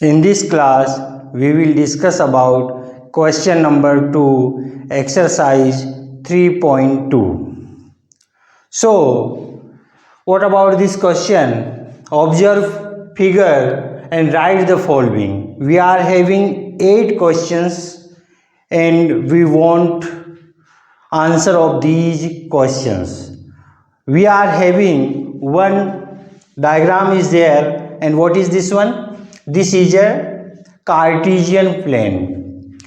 In this class, we will discuss about question number 2, exercise 3.2. So, what about this question? Observe figure and write the following. We are having 8 questions and we want answer of these questions. We are having one diagram is there, and what is this one? This is a Cartesian plane.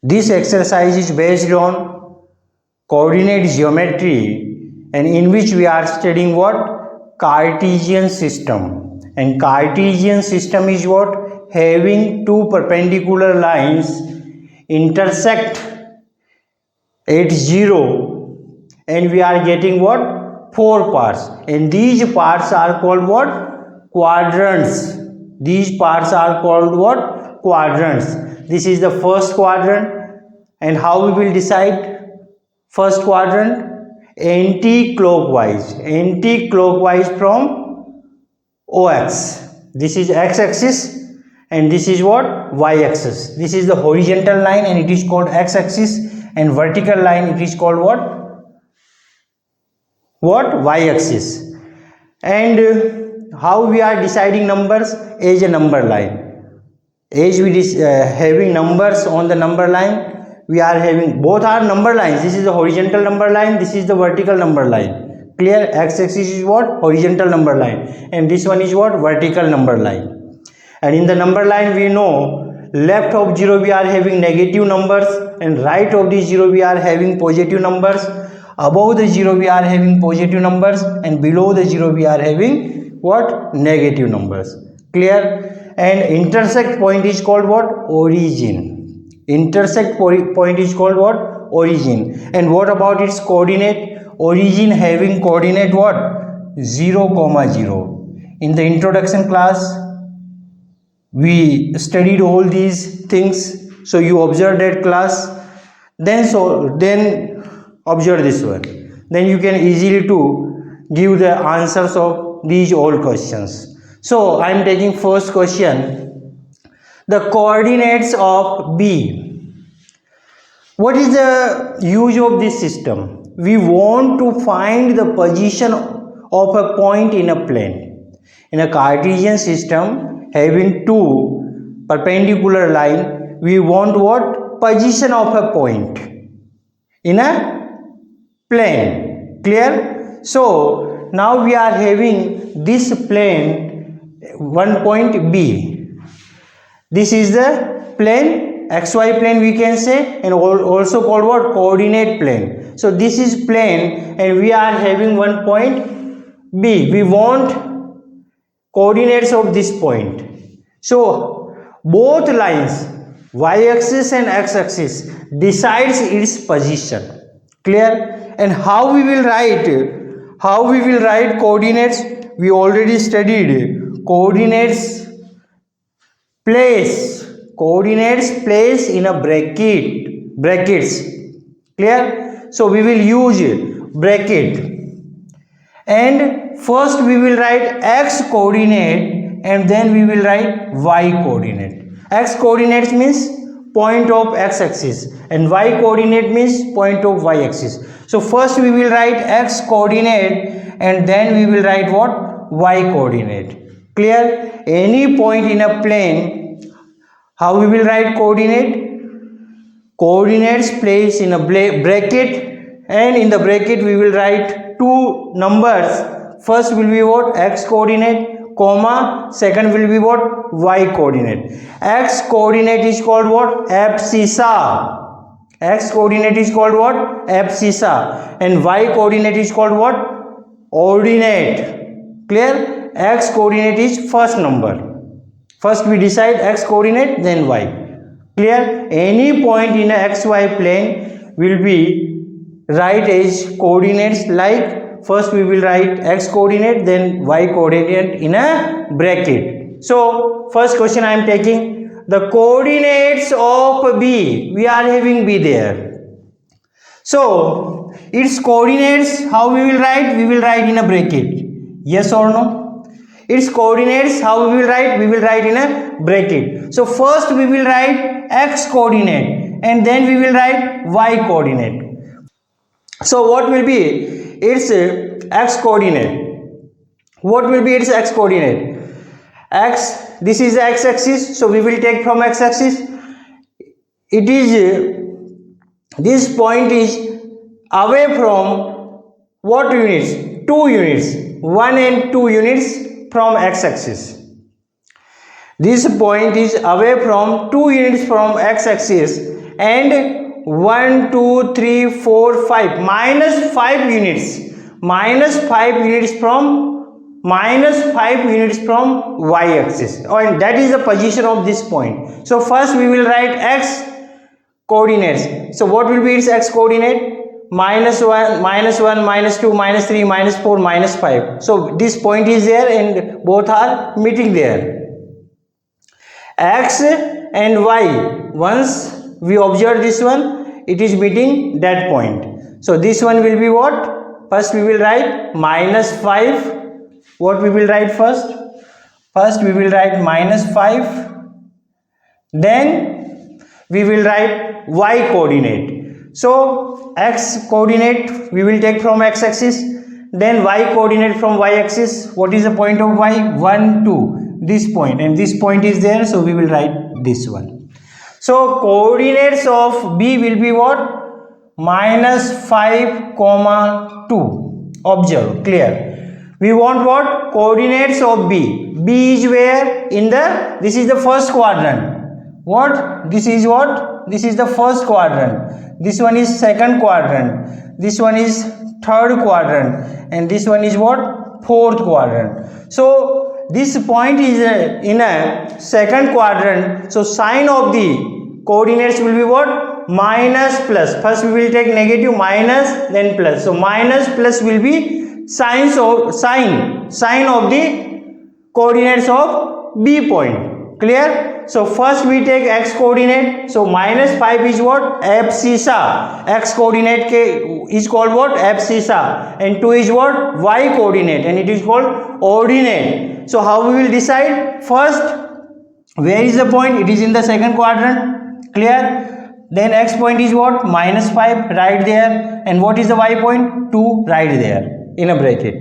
This exercise is based on coordinate geometry, and in which we are studying what? Cartesian system. And Cartesian system is what? Having two perpendicular lines intersect at 0, and we are getting what? 4 parts, and these parts are called what? Quadrants. These parts are called what? Quadrants. This is the first quadrant, and how we will decide first quadrant? Anti-clockwise from OX. This is x-axis and this is what? Y-axis. This is the horizontal line and it is called x-axis, and vertical line it is called what? Y-axis. And how we are deciding numbers? As a number line. As we having numbers on the number line, we are having both are number lines. This is the horizontal number line, this is the vertical number line. Clear? X-axis is what? Horizontal number line, and this one is what? Vertical number line. And in the number line, we know left of 0 we are having negative numbers, and right of the 0 we are having positive numbers. Above the 0 we are having positive numbers, and below the 0 we are having what? Negative numbers. Clear? And intersect point is called what? Origin. Intersect point is called what? Origin. And what about its coordinate? Origin having coordinate what? 0, 0. In the introduction class, we studied all these things, so you observe that class. Then observe this one. Then you can easily to give the answers of these all questions. So I am taking first question. The coordinates of B. What is the use of this system? We want to find the position of a point in a plane. In a Cartesian system having two perpendicular line, we want what? Position of a point in a plane. Clear? So now we are having this plane, one point B. This is the plane, xy plane we can say, and also called what? Coordinate plane. So this is plane and we are having one point B. We want coordinates of this point. So both lines, y-axis and x-axis, decides its position. Clear? And how we will write? How we will write coordinates? We already studied coordinates place in a brackets. Clear? So we will use bracket, and first we will write x coordinate and then we will write y coordinate. X coordinates means point of x-axis and y coordinate means point of y-axis. So first we will write x coordinate and then we will write what? Y coordinate. Clear? Any point in a plane, how we will write coordinate? Coordinates placed in a bracket, and in the bracket we will write two numbers. First will be what? X coordinate, comma, second will be what? Y coordinate. X coordinate is called what? Abscissa. X coordinate is called what? Abscissa. And y coordinate is called what? Ordinate. Clear? X coordinate is first number. First we decide x coordinate, then y. Clear? Any point in a xy plane will be write as coordinates, like first we will write x coordinate, then y coordinate in a bracket. So first question I am taking. The coordinates of B, we are having B there. So its coordinates, how we will write? We will write in a bracket. Yes or no? its coordinates, how we will write? We will write in a bracket. So first we will write x coordinate and then we will write y coordinate. So what will be its x coordinate? What will be its x coordinate? X, this is the x axis, so we will take from x axis. It is this point is away from what units? 2 units, 1 and 2 units from x axis. This point is away from 2 units from x axis and 1, 2, 3, 4, 5 minus 5 units, minus 5 units from y axis, and that is the position of this point. So first we will write x coordinates. So what will be its x coordinate? -1, -1, -2, -3, -4, -5. So this point is there and both are meeting there. X and y, once we observe this one, it is meeting that point. So this one will be what? First we will write -5. What we will write first? First we will write -5. Then we will write y coordinate. So x coordinate we will take from x axis, then y coordinate from y axis. What is the point of y? 1, 2, this point, and this point is there, so we will write this one. So coordinates of b will be what? -5, 2. Observe, clear. We want what? Coordinates of b. B is where? In the, this is the first quadrant. What? This is what? This is the first quadrant. This one is second quadrant. This one is third quadrant. And this one is what? Fourth quadrant. So this point is in a second quadrant. So sign of the coordinates will be what? Minus plus. First we will take negative, minus, then plus. So minus plus will be sign of the coordinates of B point. Clear? So first we take x coordinate. So -5 is what? Abscissa. X coordinate is called what? Abscissa. And 2 is what? Y coordinate, and it is called ordinate. So how we will decide? First, where is the point? It is in the second quadrant. Clear? Then x point is what? -5, right there. And what is the y point? 2, right there in a bracket.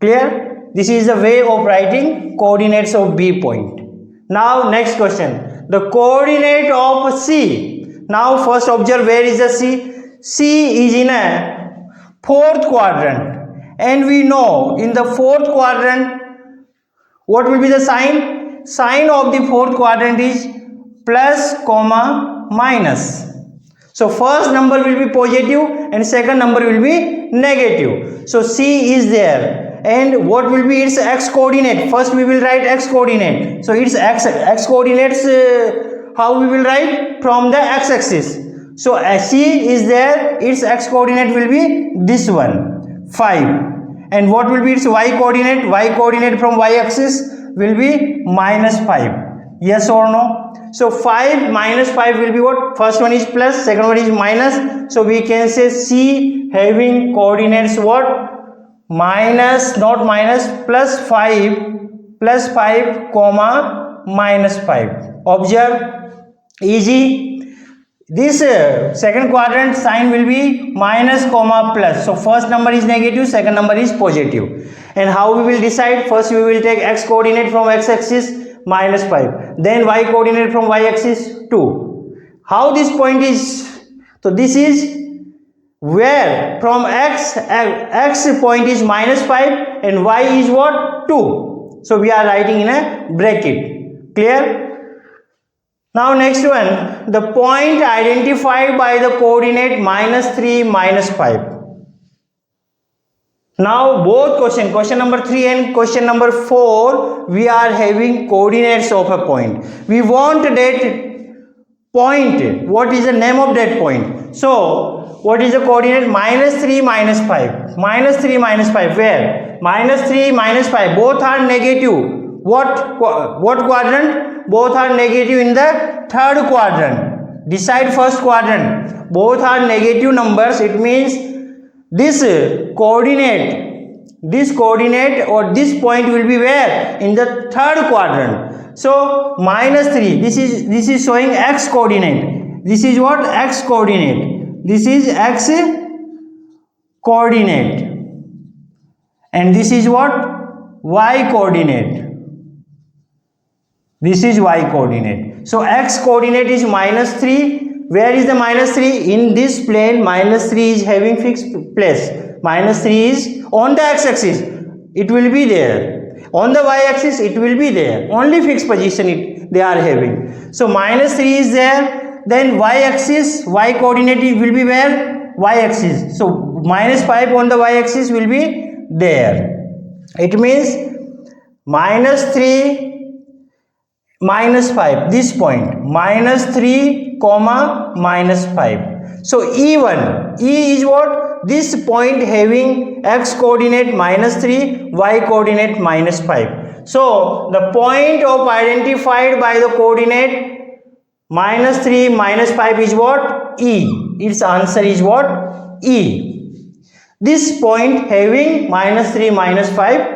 Clear? This is the way of writing coordinates of B point. Now next question, the coordinate of C. Now first observe, where is the C? C is in a fourth quadrant, and we know in the fourth quadrant what will be the sign? Sign of the fourth quadrant is plus, minus. So first number will be positive and second number will be negative. So C is there. And what will be its x coordinate? First we will write x coordinate. So its x coordinates, how we will write? From the x axis. So C is there, its x coordinate will be this one, 5. And what will be its y coordinate? Y coordinate from y axis will be -5. Yes or no? So 5 minus 5 will be what? First one is plus, second one is minus. So we can say C having coordinates what? Minus, not minus, plus 5, -5. Observe, easy. This second quadrant sign will be minus, plus. So first number is negative, second number is positive. And how we will decide? First we will take x coordinate from x axis, -5. Then y coordinate from y axis, 2. How this point is? So this is where from x point is -5 and y is what? 2. So we are writing in a bracket. Clear? Now next one, the point identified by the coordinate -3, -5. Now both question number 3 and question number 4, we are having coordinates of a point. We want that point. What is the name of that point? So what is the coordinate? -3, -5. -3, -5. Where? -3, -5. Both are negative. What quadrant? Both are negative in the third quadrant. Decide first quadrant. Both are negative numbers. It means this coordinate this coordinate or this point will be where? In the third quadrant. So minus 3, this is showing x coordinate. This is what? X coordinate. This is x coordinate. And this is what? Y coordinate. This is y coordinate. So x coordinate is minus 3. Where is the minus 3? In this plane, minus 3 is having fixed place. Minus 3 is on the x-axis. It will be there. On the y-axis, it will be there. Only fixed position they are having. So minus 3 is there. Then y-axis, y coordinate will be where? Y-axis. So minus 5 on the y-axis will be there. It means minus 3 minus 5, this point, minus 3 comma minus 5. So E1, E is what? This point having x coordinate minus 3, y coordinate minus 5. So the point of identified by the coordinate minus 3 minus 5 is what? E. Its answer is what? E. This point having minus 3 minus 5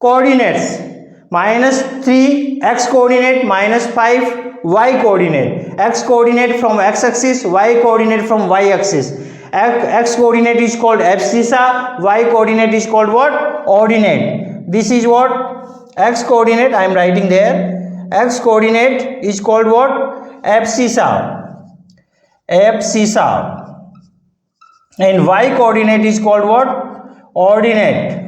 coordinates. Minus 3 x coordinate, minus 5 y coordinate. X coordinate from x axis, y coordinate from y axis. X coordinate is called abscissa, y coordinate is called what? Ordinate. This is what? X coordinate, I am writing there. X coordinate is called what? Abscissa. Abscissa. And y coordinate is called what? Ordinate.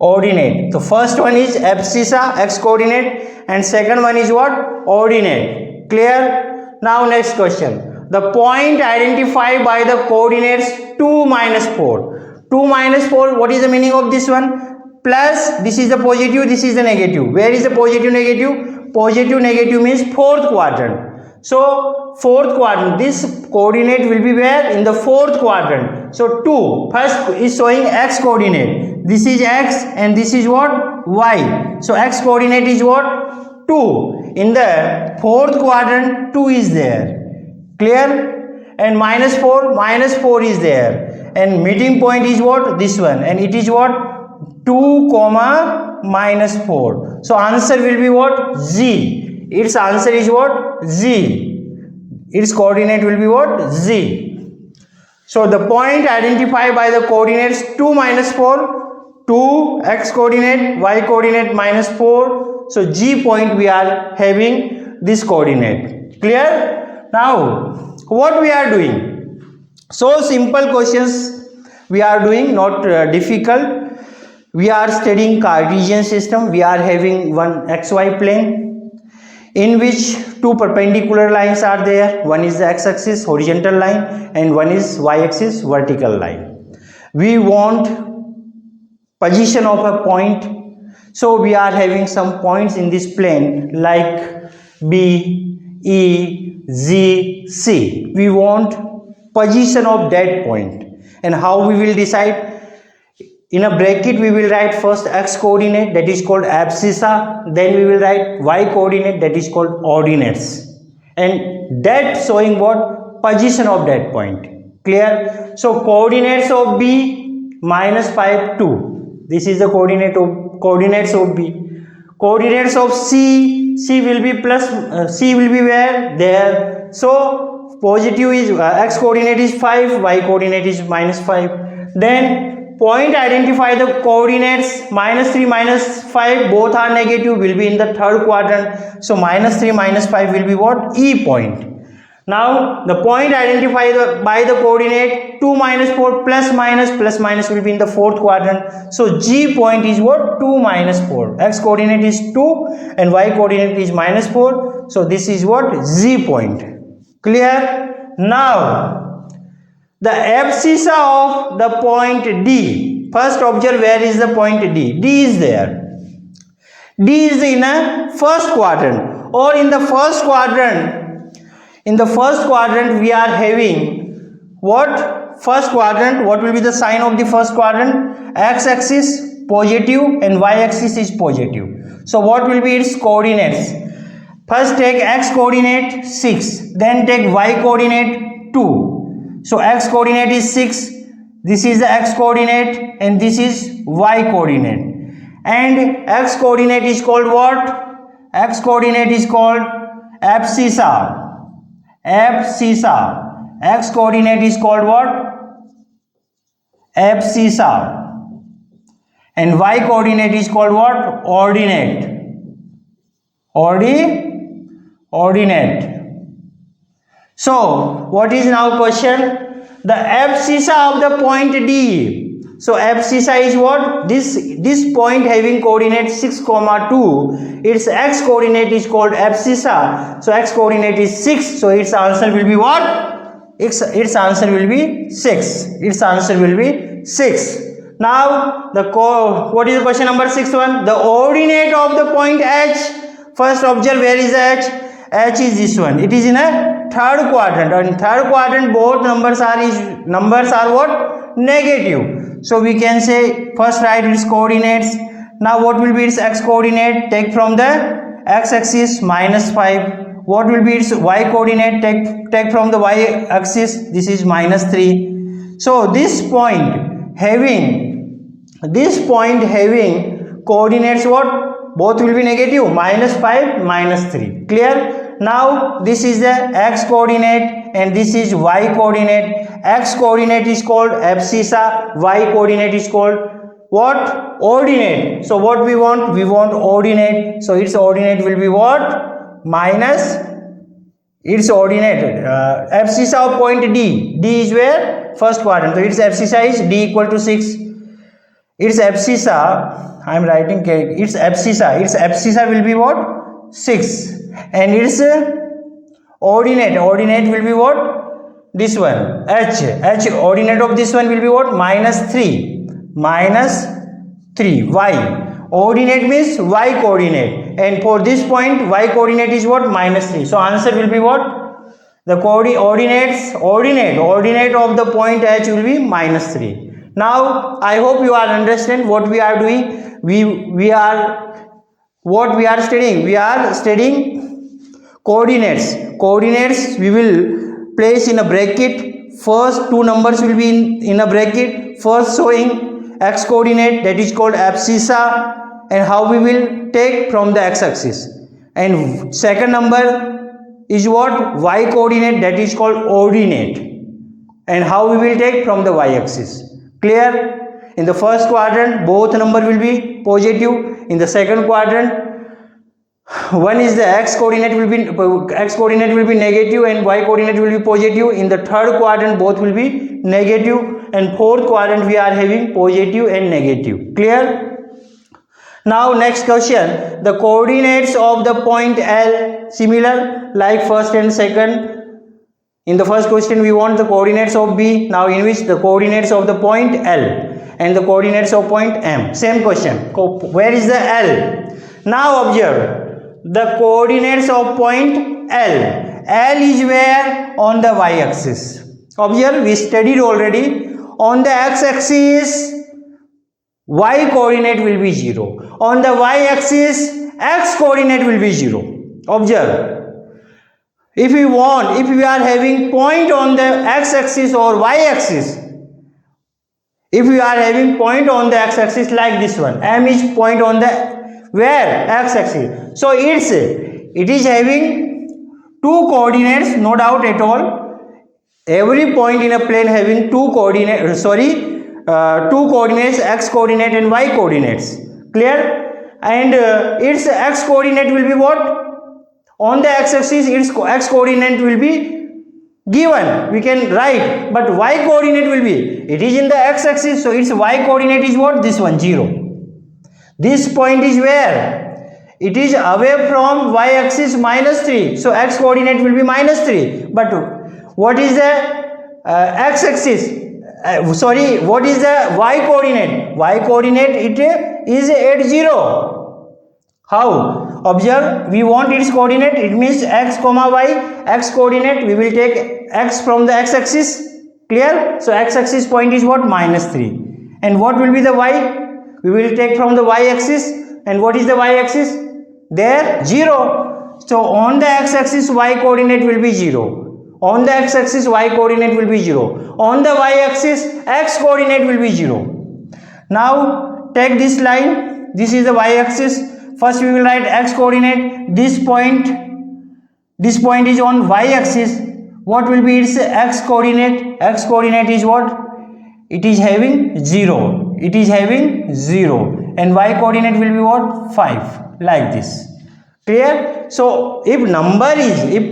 Ordinate. The first one is abscissa, x coordinate, and second one is what? Ordinate. Clear? Now next question. The point identified by the coordinates 2 minus 4. 2 minus 4, what is the meaning of this one? Plus, this is the positive, this is the negative. Where is the positive, negative? Positive, negative means fourth quadrant. So, fourth quadrant, this coordinate will be where? In the fourth quadrant. So, 2, first is showing x coordinate. This is x and this is what? Y. So, x coordinate is what? 2. In the fourth quadrant, 2 is there. Clear? And minus 4 is there. And meeting point is what? This one. And it is what? 2 comma minus 4. So, answer will be what? Z. Its answer is what? Z. Its coordinate will be what? Z. So, the point identified by the coordinates 2 minus 4, 2 x coordinate, y coordinate minus 4. So, G point we are having this coordinate. Clear? Now, what we are doing? So, simple questions we are doing, not difficult. We are studying Cartesian system. We are having one xy plane in which two perpendicular lines are there. One is the x-axis horizontal line and one is y-axis vertical line. We want position of a point. So we are having some points in this plane like B, E, Z, C. We want position of that point. And how we will decide? In a bracket we will write first x coordinate, that is called abscissa, then we will write y coordinate, that is called ordinates, and that showing what? Position of that point. Clear? So coordinates of B minus 5, 2. This is the coordinates of B. Coordinates of C will be plus, C will be where? There. So positive is x coordinate is 5, y coordinate is minus 5. Then point identify the coordinates minus 3 minus 5, both are negative, will be in the third quadrant. So minus 3 minus 5 will be what? E point. Now the point identified by the coordinate 2 minus 4 plus minus will be in the fourth quadrant. So G point is what? 2 minus 4. X coordinate is 2 and y coordinate is minus 4. So this is what? Z point. Clear? Now the abscissa of the point D. First observe where is the point D. D is there. D is in a first quadrant, or in the first quadrant. In the first quadrant we are having what? First quadrant, what will be the sign of the first quadrant? X-axis positive and y-axis is positive. So what will be its coordinates? First take x coordinate 6, then take y coordinate 2. So x coordinate is 6, this is the x coordinate and this is y coordinate, and x coordinate is called what? X coordinate is called abscissa. Abscissa. X coordinate is called what? Abscissa. And y coordinate is called what? Ordinate. Ordinate. So what is now question? The abscissa of the point D. So abscissa is what? This point having coordinate 6, 2. Its x coordinate is called abscissa. So x coordinate is 6. So its answer will be what? Its answer will be 6. Its answer will be 6. Now what is the question number 6 one? The ordinate of the point H. First observe where is H. H is this one. It is in a third quadrant. And in third quadrant both numbers are what? Negative. So we can say first write its coordinates. Now what will be its x coordinate? Take from the x axis -5. What will be its y coordinate? Take from the y axis. This is -3. So this point having coordinates what? Both will be negative, -5, -3. Clear? Now this is the x coordinate and this is y coordinate. X coordinate is called abscissa, y coordinate is called what? Ordinate. So what we want? We want ordinate. So its ordinate will be what? Minus its ordinate. Abscissa of point D. D is where? First quadrant. So its abscissa is D equal to 6. Its abscissa, I am writing its abscissa will be what? 6. And its ordinate will be what? This one, H ordinate of this one will be what? -3. Y ordinate means y coordinate, and for this point y coordinate is what? -3. So answer will be what? The ordinate of the point H will be -3. Now I hope you are understand what we are doing. We are studying. We are studying coordinates. Coordinates we will place in a bracket. First two numbers will be in a bracket. First showing x coordinate, that is called abscissa, and how we will take from the x axis. And second number is what? Y coordinate, that is called ordinate, and how we will take from the y axis. Clear? In the first quadrant both number will be positive. In the second quadrant one is the x coordinate will be negative and y coordinate will be positive. In the third quadrant both will be negative, and fourth quadrant we are having positive and negative. Clear? Now next question, the coordinates of the point L, similar like first and second. In the first question we want the coordinates of B, now in which the coordinates of the point L and the coordinates of point M. Same question, where is the L? Now observe the coordinates of point L. L is where? On the y axis. Observe, we studied already. On the x axis y coordinate will be 0. On the y axis x coordinate will be 0. Observe, if we are having point on the x axis or y axis, if we are having point on the x axis like this one, M is point on the where? X axis. So it is having two coordinates, no doubt at all. Every point in a plane having two coordinates, x coordinate and y coordinates. Clear? And its x coordinate will be what? On the x axis its x coordinate will be given, we can write, but y coordinate will be, it is in the x axis, so its y coordinate is what? This one, 0. This point is where? It is away from y axis -3, so x coordinate will be -3. But what is the x axis? What is the y coordinate? Y coordinate it is at 0. How? Observe, we want its coordinate, it means x comma y. X coordinate, we will take x from the x axis. Clear? So x axis point is what? -3. And what will be the y? We will take from the y axis. And what is the y axis? There, 0. So on the x axis y coordinate will be 0. On the x-axis, y coordinate will be 0. On the y-axis, x coordinate will be 0. Now take this line. This is the y-axis. First we will write x coordinate. This point is on y-axis. What will be its x coordinate? X coordinate is what? It is having 0. It is having 0. And y coordinate will be what? 5. Like this. Clear? So if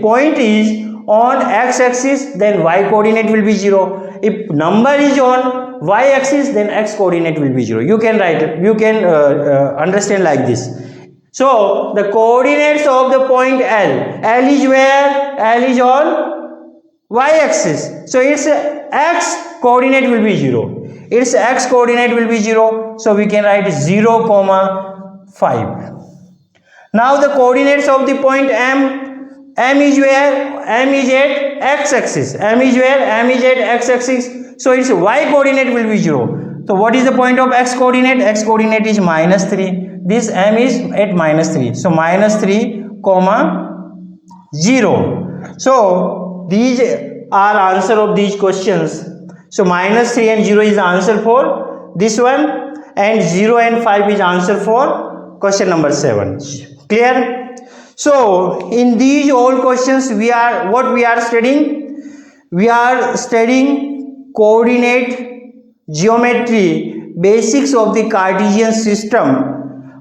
point is on x-axis, then y coordinate will be 0. If number is on y-axis, then x coordinate will be 0. You can write it. You can understand like this. So the coordinates of the point L is where? L is on y-axis. So its x coordinate will be 0. Its x coordinate will be 0. So we can write 0, 5. Now the coordinates of the point M is where? M is at x-axis. M is where? M is at x-axis. So its y coordinate will be 0. So what is the point of x coordinate? X coordinate is -3. This M is at -3. So -3, 0. So these are answer of these questions. So -3 and 0 is the answer for this one, and 0 and 5 is answer for question number 7. Clear? So in these all questions we are studying? We are studying coordinate geometry, basics of the Cartesian system,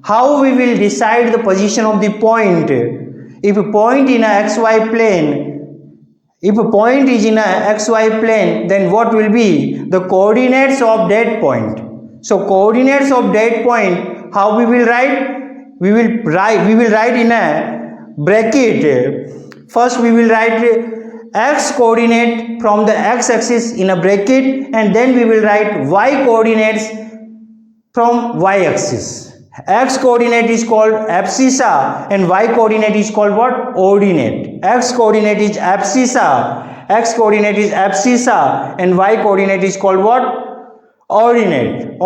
how we will decide the position of the point. If a point in a xy plane, if a point is in a xy plane, then what will be the coordinates of that point? So coordinates of that point, how we will write? We will write in a bracket. First we will write x coordinate from the x-axis in a bracket, and then we will write y coordinates from y-axis. X coordinate is called abscissa and y coordinate is called what? Ordinate. X coordinate is abscissa, and y coordinate is called what? Ordinate.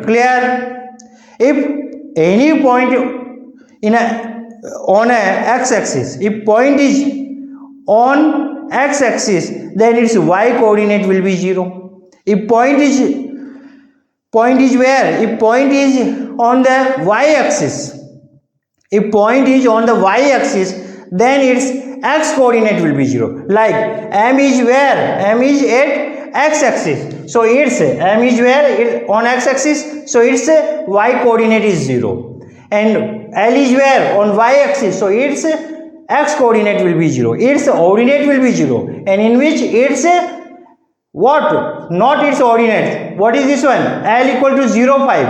Clear? If any point on a x-axis, if point is on x-axis, then its y coordinate will be 0. If point is where? If point is on the y-axis, then its x coordinate will be 0. Like M is where? M is at x-axis. So its M is where? On x-axis. So its y coordinate is 0. And L is where? On y-axis. So its x coordinate will be 0. Its ordinate will be 0. And in which its what? Not its ordinate. What is this one? L equal to 0, 5.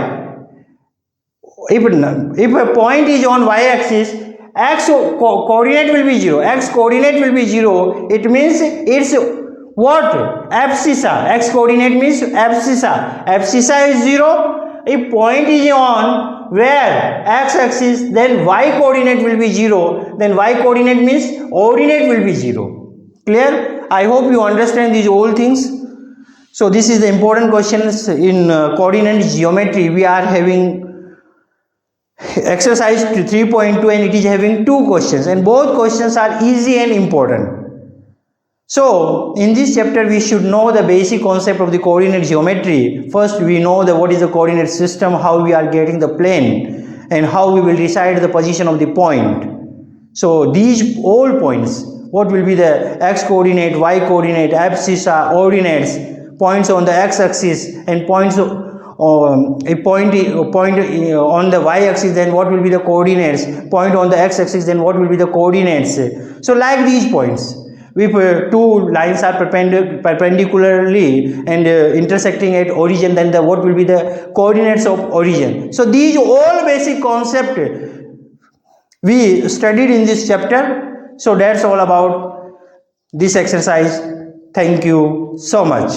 If a point is on y-axis, x coordinate will be 0. X coordinate will be 0. It means it's what? Abscissa. X coordinate means abscissa. Abscissa is 0. If point is on where? X-axis, then y coordinate will be 0. Then y coordinate means ordinate will be 0. Clear? I hope you understand these all things. So this is the important questions in coordinate geometry. We are having exercise 3.2 and it is having 2 questions, and both questions are easy and important. So in this chapter we should know the basic concept of the coordinate geometry. First we know what is the coordinate system, how we are getting the plane, and how we will decide the position of the point. So these all points, what will be the x coordinate, y coordinate, abscissa, ordinates, points on the x-axis, and points on the y-axis, then what will be the coordinates, point on the x-axis, then what will be the coordinates. So like these points, if two lines are perpendicularly and intersecting at origin, then what will be the coordinates of origin. So these all basic concept we studied in this chapter. So that's all about this exercise. Thank you so much.